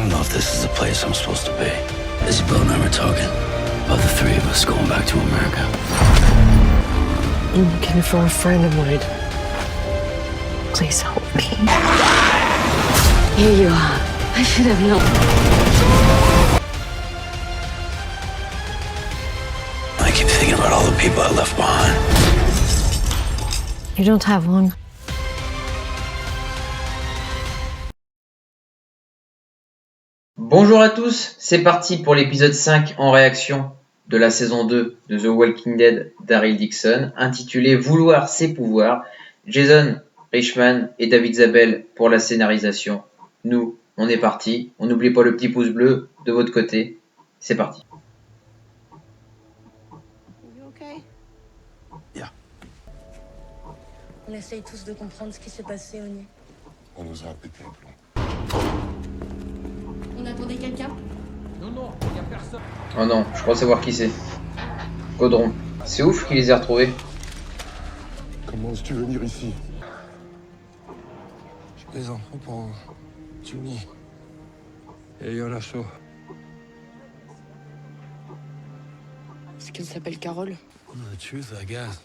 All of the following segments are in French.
don't know if this is the place I'm supposed to be. Isabel and I were talking about the three of us going back to America. I'm looking for a friend of mine. Please help me. Here you are. I should have known. I keep thinking about all the people I left behind. You don't have one. Bonjour à tous, c'est parti pour l'épisode 5 en réaction de la saison 2 de The Walking Dead d'Daryl Dixon, intitulé Vouloir ses pouvoirs. Jason Richman et David Zabel pour la scénarisation. Nous, on est parti. On n'oublie pas le petit pouce bleu de votre côté. C'est parti. On essaye tous de comprendre ce qui s'est passé, Oni. On nous a pété un plomb. On attendait quelqu'un? Non, y a personne. Oh non, je crois savoir qui c'est. Caudron. C'est ouf qu'il les ait retrouvés. Comment oses-tu venir ici? J'ai des enfants pour Jimmy et Yonacho. Est-ce qu'elle s'appelle Carole? The truth, I guess.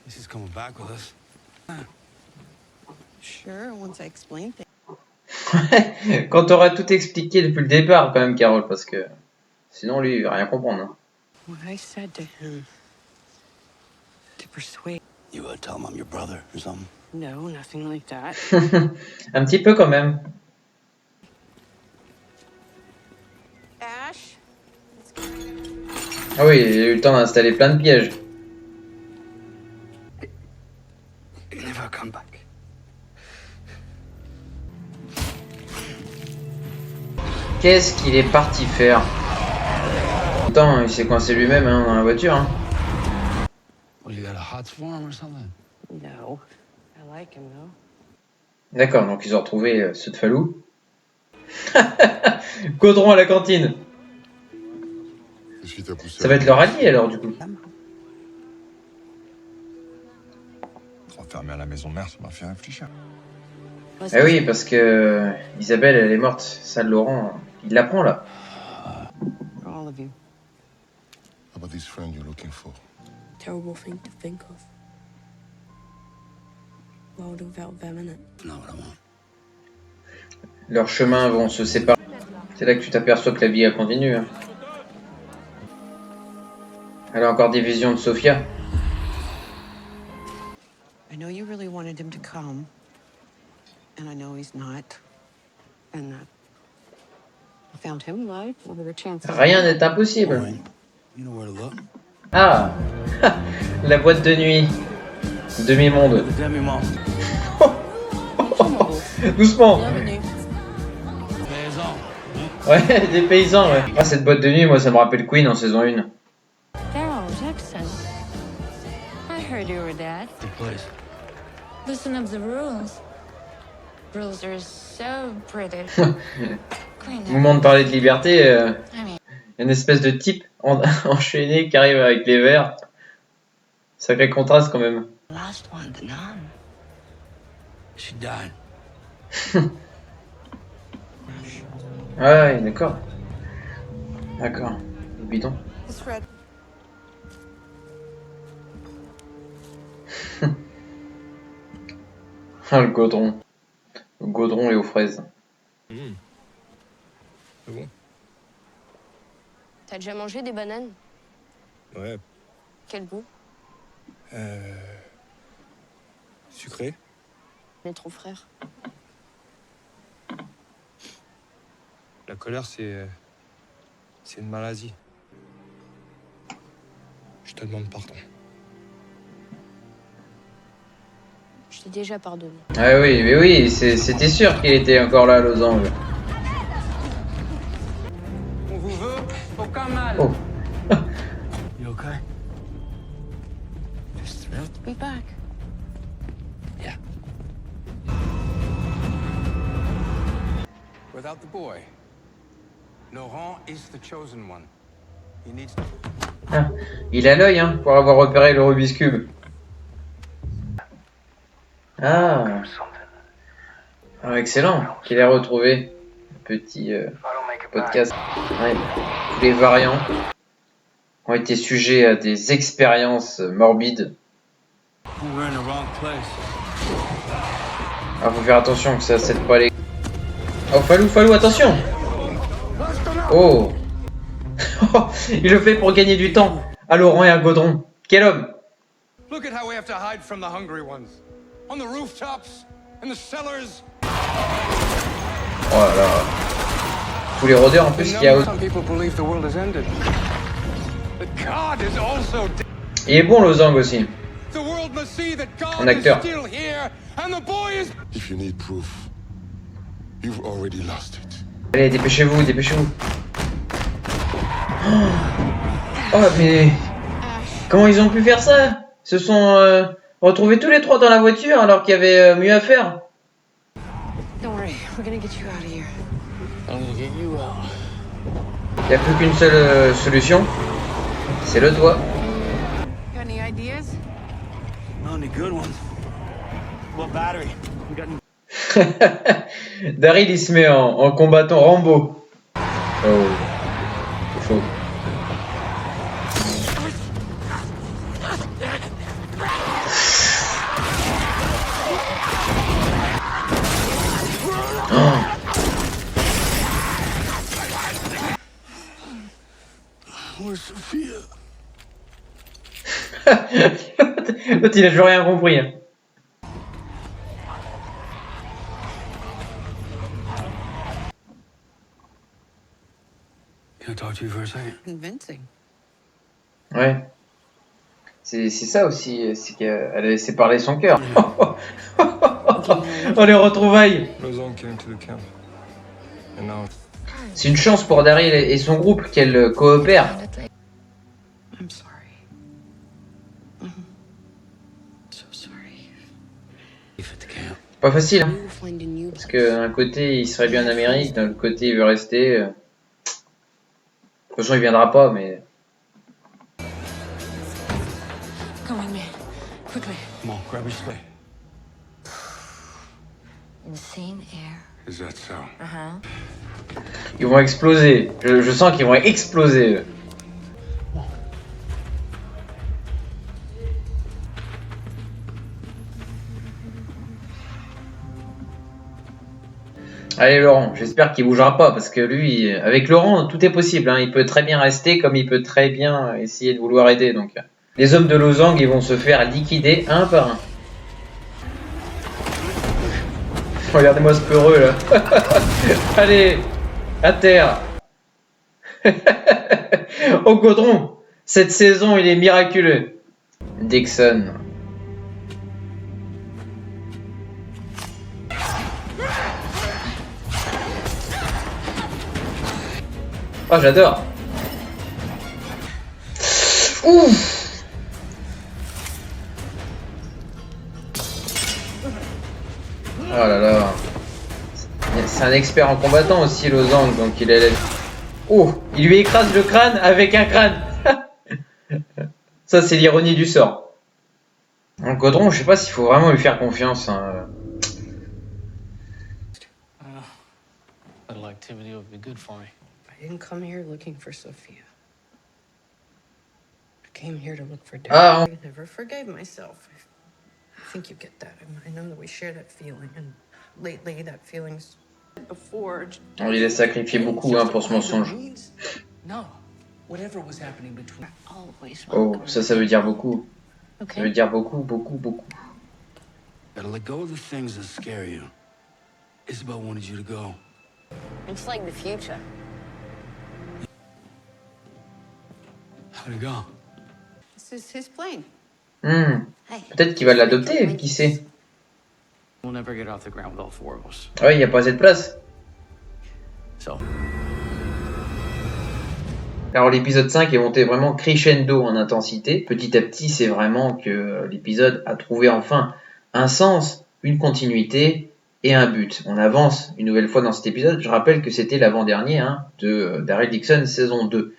This is coming back with us. Sure, once I explain things. Quand t'auras tout expliqué depuis le départ, quand même, Carole, parce que sinon, lui, il va rien comprendre. Hein. What I said to him to persuade. You tell him I'm your brother or something. No, nothing like that. Un petit peu quand même. Ash? Ah oui, il a eu le temps d'installer plein de pièges. Never come back. Qu'est-ce qu'il est parti faire? Pourtant, il s'est coincé lui-même hein, dans la voiture. Hein. Well, you got a hot for him or something? No. I like him, though. D'accord, donc ils ont retrouvé ceux de Falou. Caudron à la cantine. Qu'est-ce qui t'a poussé? Ça va être leur allié alors du coup. Enfermé à la maison mère, ça m'a fait réfléchir. Eh oui, parce que Isabelle, elle est morte. Ça, Laurent, il l'apprend là. For all of you. How about this friend you're looking for? Terrible thing to think of. World without them in it. Not what I want. Leurs chemins vont se séparer. C'est là que tu t'aperçois que la vie elle continue. Hein. Elle a encore des visions de Sophia. I know you really wanted him to come. And I know he's not. And I found him alive. What are the chances? Rien n'est impossible. Boy, you know where to look. Ah, la boîte de nuit. Demi-monde. The demi-monde. Doucement. Bienvenue. Paysan. Ouais, des paysans, ouais. Ah, cette boîte de nuit, moi, ça me rappelle Queen en saison 1. Daryl Jackson. I heard you were dead. The place. Listen up the rules. Rules are so pretty. Moment de parler de liberté, I mean, une espèce de type enchaîné qui arrive avec les verres. Sacré contraste quand même. Last one, the nun. She died. Ouais, d'accord. D'accord. Le bidon. It's Fred. Ah, le gaudron. Le gaudron et aux fraises. C'est bon? t'as déjà mangé des bananes? Ouais. Quel goût? Sucré? Les trop frères. La colère, c'est une maladie. Je te demande pardon. Je t'ai déjà pardonné. Ah oui, mais oui, c'était sûr qu'il était encore là à losange. On vous veut aucun mal. Oh. You okay? Just thrilled to be back. Yeah. Without the boy, Laurent is the chosen one. He needs. Ah, il a l'œil hein, pour avoir repéré le Rubik's Cube. Ah. Ah, excellent qu'il ait retrouvé le petit podcast. Ouais, tous les variants ont été sujets à des expériences morbides. We're in the wrong place. Ah, faut faire attention que ça cède pas les... Oh, Falou, attention! Oh! Il le fait pour gagner du temps à Laurent et à Gaudron. Quel homme! Look at how we have to hide from the hungry ones. On the rooftops, in the cellars. Oh là là. Tous les rôdeurs en plus qu'il y a... Some people believe the world has ended. But God is also dead. Il est bon, Lozang aussi. The world must see that God Un is acteur. still here and the boy is... If you need proof, you've already lost it. Allez, dépêchez-vous. Oh, mais... Comment ils ont pu faire ça? Ils se sont retrouvés tous les trois dans la voiture alors qu'il y avait mieux à faire. Don't worry, we're gonna get you out of here. I'm gonna get you out. Il n'y a plus qu'une seule solution. C'est le toit. Got any ideas? Only good ones. What battery? We got Daryl il se met en combattant Rambo. Oh. C'est chaud. Where's Sophia? L'autre il a toujours rien compris. Hein. Can I talk to you for a second? Convincing. Ouais. C'est ça aussi, c'est qu'elle a laissé parler son cœur. Oh les retrouvailles. Lozon came to the camp. And now C'est une chance pour Daryl et son groupe qu'elle coopère. I'm sorry. So sorry. Pas facile, hein. We will find a new Parce place. que d'un côté il serait bien en Amérique, d'un autre côté il veut rester. De toute façon il viendra pas, mais... Come with me. Quickly. Come on, grab your spade. Insane air. Is that so? Uh-huh. Ils vont exploser. Je sens qu'ils vont exploser. Eux. Allez Laurent, j'espère qu'il bougera pas parce que lui, avec Laurent, tout est possible. Hein. Il peut très bien rester comme il peut très bien essayer de vouloir aider. Donc, les hommes de Lozang, ils vont se faire liquider un par un. Regardez-moi ce peureux là. Allez, à terre. Au Gaudron, cette saison, il est miraculeux. Dixon. Oh, j'adore. Ouf. Oh là là. C'est un expert en combattant aussi, Lozang, donc il est... Oh, il lui écrase le crâne avec un crâne. Ça, c'est l'ironie du sort. En Gaudron, je sais pas s'il faut vraiment lui faire confiance. Hein. little activity would be good for me. I didn't come here looking for Sophia. I came here to look for Dad. Ah, I never forgave myself. I think you get that. I know that we share that feeling, and lately that feeling's before. il a sacrifié beaucoup hein, pour ce mensonge. No. Whatever was happening between. Always Oh, welcome. ça veut dire beaucoup. Ça Okay. veut dire beaucoup, beaucoup, beaucoup. Gotta let go of the things that scare you. Isabel wanted you to go. It's like the future. How'd it go? This is his plane. Hey. Peut-être qu'il va l'adopter, qui sait. We'll never get off the ground with all four of us. Ah oui, il n'y a pas assez de place. So, Alors l'épisode 5 est monté vraiment crescendo en intensité. Petit à petit, c'est vraiment que l'épisode a trouvé enfin un sens, une continuité et un but. On avance une nouvelle fois dans cet épisode. Je rappelle que c'était l'avant-dernier hein, de Daryl Dixon saison 2.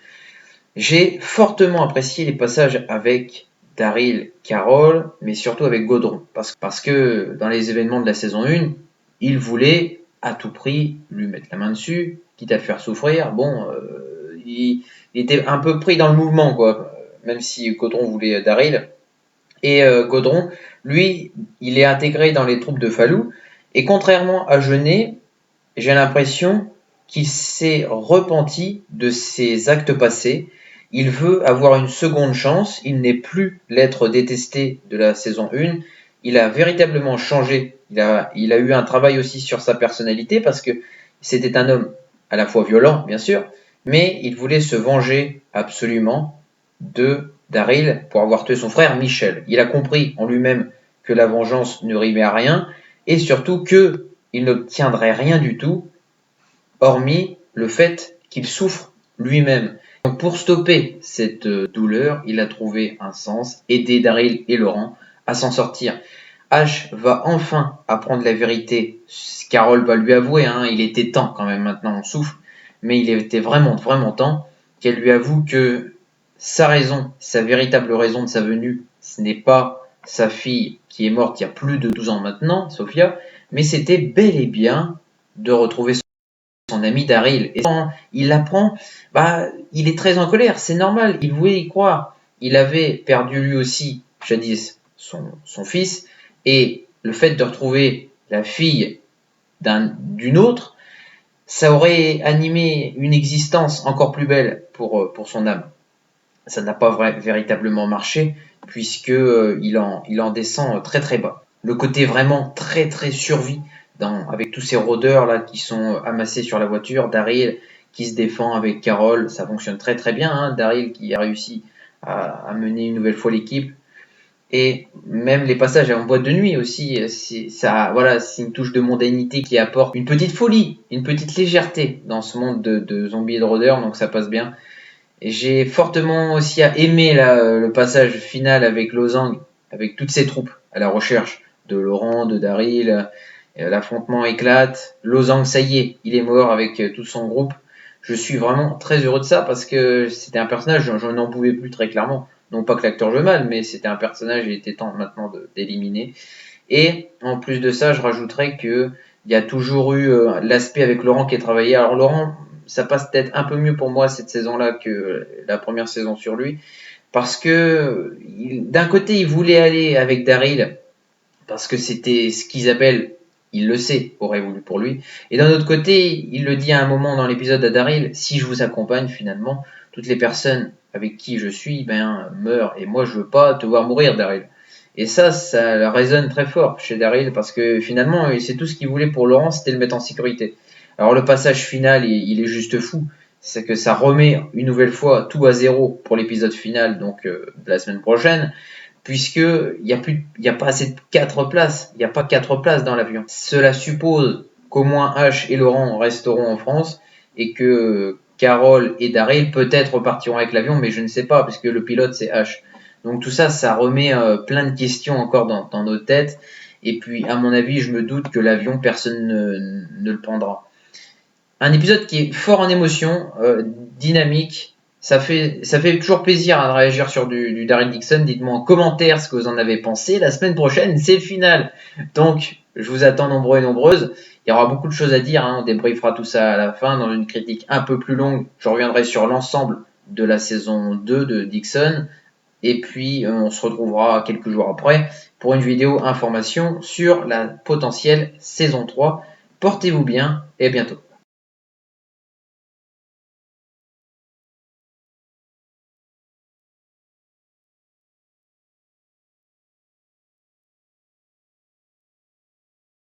J'ai fortement apprécié les passages avec Daryl, Carol, mais surtout avec Gaudron. Parce que dans les événements de la saison 1, il voulait à tout prix lui mettre la main dessus, quitte à le faire souffrir. Bon, il était un peu pris dans le mouvement, quoi, même si Gaudron voulait Daryl. Et Gaudron, lui, il est intégré dans les troupes de Falou, et contrairement à Jeunet, j'ai l'impression qu'il s'est repenti de ses actes passés. Il veut avoir une seconde chance, il n'est plus l'être détesté de la saison 1, il a véritablement changé, il a eu un travail aussi sur sa personnalité, parce que c'était un homme à la fois violent, bien sûr, mais il voulait se venger absolument de Daryl pour avoir tué son frère Michel. Il a compris en lui-même que la vengeance ne rimait à rien, et surtout qu'il n'obtiendrait rien du tout, hormis le fait qu'il souffre lui-même. Donc pour stopper cette douleur, il a trouvé un sens, aider Daryl et Laurent à s'en sortir. Ash va enfin apprendre la vérité. Carol va lui avouer, il était temps quand même, maintenant on souffre, mais il était vraiment temps qu'elle lui avoue que sa raison, sa véritable raison de sa venue, ce n'est pas sa fille qui est morte il y a plus de 12 ans maintenant, Sophia, mais c'était bel et bien de retrouver son ami Daryl. Et quand il l'apprend, il est très en colère, c'est normal, il voulait y croire. Il avait perdu lui aussi, jadis, son fils, et le fait de retrouver la fille d'une autre, ça aurait animé une existence encore plus belle pour son âme. Ça n'a pas véritablement marché, puisque il en descend très très bas. Le côté vraiment très très survie, avec tous ces rôdeurs là qui sont amassés sur la voiture, Daryl qui se défend avec Carol, ça fonctionne très très bien, Daryl qui a réussi à mener une nouvelle fois l'équipe, et même les passages en boîte de nuit aussi, c'est une touche de mondanité qui apporte une petite folie, une petite légèreté dans ce monde de zombies et de rôdeurs, donc ça passe bien. Et j'ai fortement aussi aimé le passage final avec Lozang, avec toutes ses troupes à la recherche de Laurent, de Daryl. L'affrontement éclate. Lozang, ça y est, il est mort avec tout son groupe. Je suis vraiment très heureux de ça parce que c'était un personnage dont je n'en pouvais plus très clairement. Non pas que l'acteur joue mal, mais c'était un personnage, il était temps maintenant d'éliminer. Et en plus de ça, je rajouterais qu'il y a toujours eu l'aspect avec Laurent qui est travaillé. Alors Laurent, ça passe peut-être un peu mieux pour moi cette saison-là que la première saison sur lui, parce que d'un côté, il voulait aller avec Daryl, parce que c'était ce qu'Isabelle, il le sait, aurait voulu pour lui. Et d'un autre côté, il le dit à un moment dans l'épisode à Daryl, si je vous accompagne finalement, toutes les personnes avec qui je suis meurent, et moi je veux pas te voir mourir, Daryl. Et ça résonne très fort chez Daryl, parce que finalement, c'est tout ce qu'il voulait pour Laurent, c'était le mettre en sécurité. Alors le passage final, il est juste fou. C'est que ça remet une nouvelle fois tout à zéro pour l'épisode final, donc de la semaine prochaine, puisque il y a pas assez de 4 places. Il n'y a pas 4 places dans l'avion. Cela suppose qu'au moins Ash et Laurent resteront en France et que Carol et Daryl peut-être repartiront avec l'avion, mais je ne sais pas, puisque le pilote c'est Ash. Donc tout ça, ça remet plein de questions encore dans nos têtes. Et puis, à mon avis, je me doute que l'avion, personne ne le prendra. Un épisode qui est fort en émotion, dynamique. Ça fait toujours plaisir de réagir sur du Daryl Dixon. Dites-moi en commentaire ce que vous en avez pensé. La semaine prochaine, c'est le final. Donc, je vous attends nombreux et nombreuses. Il y aura beaucoup de choses à dire. On débriefera tout ça à la fin dans une critique un peu plus longue. Je reviendrai sur l'ensemble de la saison 2 de Dixon. Et puis, on se retrouvera quelques jours après pour une vidéo information sur la potentielle saison 3. Portez-vous bien et à bientôt.